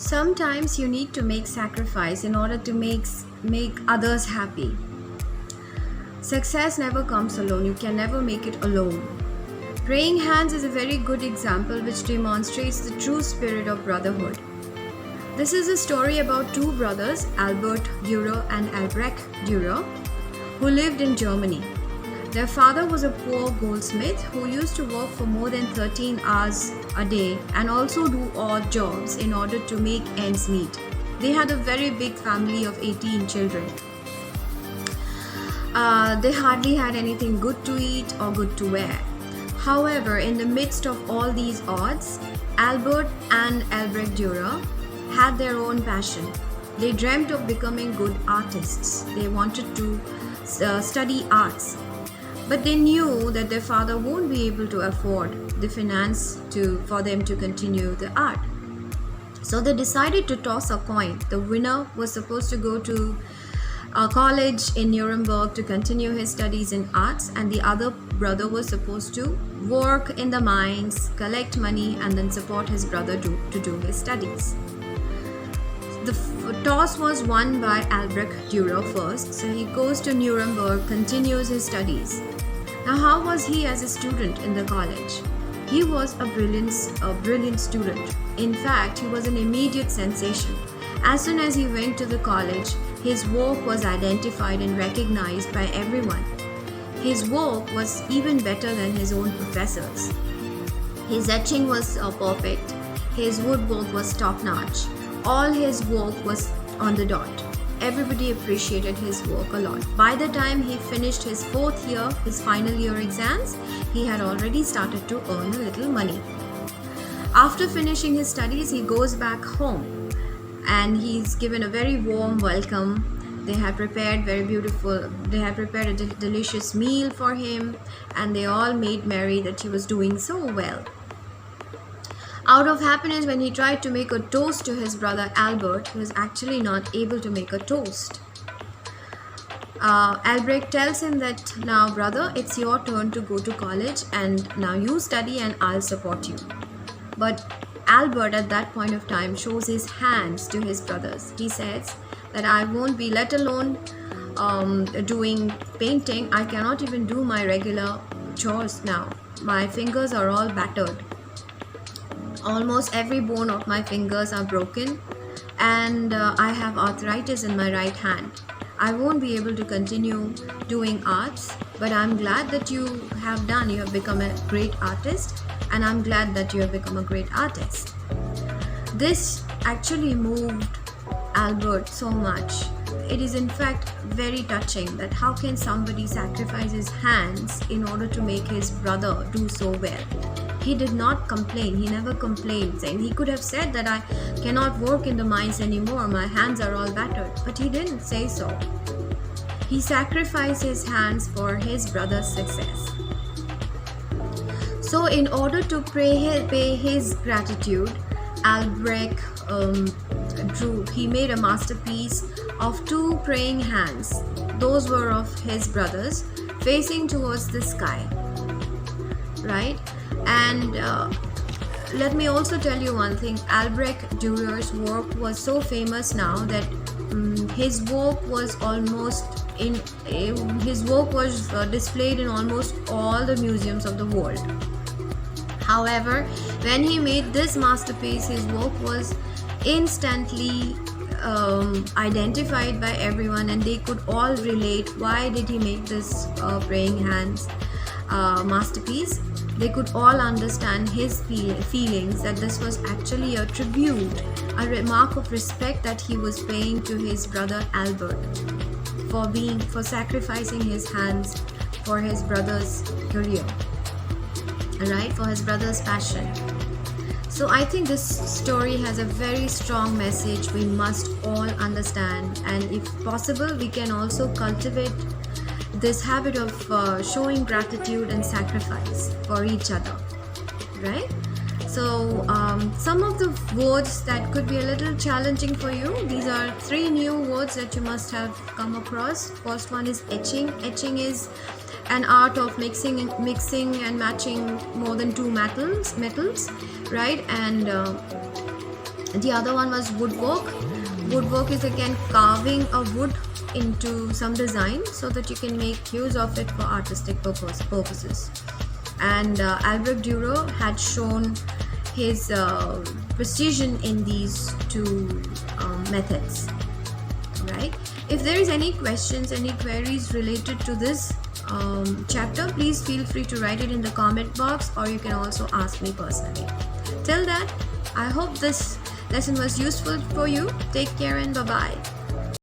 Sometimes you need to make sacrifice in order to make others happy. Success never comes alone. You can never make it alone. Praying hands is a very good example which demonstrates the true spirit of brotherhood. This is a story about two brothers, Albert Dürer and Albrecht Dürer, who lived in Germany. Their father was a poor goldsmith who used to work for more than 13 hours a day and also do odd jobs in order to make ends meet. They had a very big family of 18 children. They hardly had anything good to eat or good to wear. However, in the midst of all these odds, Albert and Albrecht Dürer had their own passion. They dreamt of becoming good artists. They wanted to study arts. But they knew that their father won't be able to afford the finance for them to continue the art. So they decided to toss a coin. The winner was supposed to go to a college in Nuremberg to continue his studies in arts, and the other brother was supposed to work in the mines, collect money, and then support his brother to do his studies. The toss was won by Albrecht Dürer first, so he goes to Nuremberg, continues his studies. Now, how was he as a student in the college? He was a brilliant student. In fact, he was an immediate sensation. As soon as he went to the college, his work was identified and recognized by everyone. His work was even better than his own professors. His etching was perfect. His woodwork was top-notch. All his work was on the dot. Everybody appreciated his work a lot. By the time he finished his fourth year, his final year exams, he had already started to earn a little money. After finishing his studies, he goes back home and he's given a very warm welcome. They had prepared a delicious meal for him, and they all made merry that he was doing so well. Out of happiness, when he tried to make a toast to his brother Albert, he was actually not able to make a toast. Albrecht tells him that, now brother, it's your turn to go to college, and now you study and I'll support you. But Albert at that point of time shows his hands to his brothers. He says that I won't be, let alone doing painting, I cannot even do my regular chores now. My fingers are all battered. Almost every bone of my fingers are broken, and I have arthritis in my right hand. I won't be able to continue doing arts, but I'm glad that you have become a great artist, and I'm glad that you have become a great artist. This actually moved Albert so much. It is in fact very touching that how can somebody sacrifice his hands in order to make his brother do so well. He did not complain. He never complained, saying he could have said that I cannot work in the mines anymore, my hands are all battered. But he didn't say so. He sacrificed his hands for his brother's success. So in order to pay his gratitude, Albrecht he made a masterpiece of two praying hands. Those were of his brothers, facing towards the sky. Right? And let me also tell you one thing. Albrecht Dürer's work was so famous now that his work was displayed in almost all the museums of the world. However, when he made this masterpiece, his work was instantly identified by everyone, and they could all relate why did he make this praying hands masterpiece. They could all understand his feelings, that this was actually a tribute, a remark of respect that he was paying to his brother Albert for sacrificing his hands for his brother's career, right, for his brother's passion. So I think this story has a very strong message we must all understand, and if possible, we can also cultivate this habit of showing gratitude and sacrifice for each other, right? So some of the words that could be a little challenging for you, these are 3 new words that you must have come across. First one is etching. Etching is an art of mixing and matching more than 2 metals, right? And The other one was woodwork. Woodwork is again carving a wood into some design so that you can make use of it for artistic purposes. And Albrecht Dürer had shown his precision in these two methods, right? If there is any questions, any queries related to this chapter, please feel free to write it in the comment box, or you can also ask me personally. Till that, I hope this lesson was useful for you. Take care and bye-bye.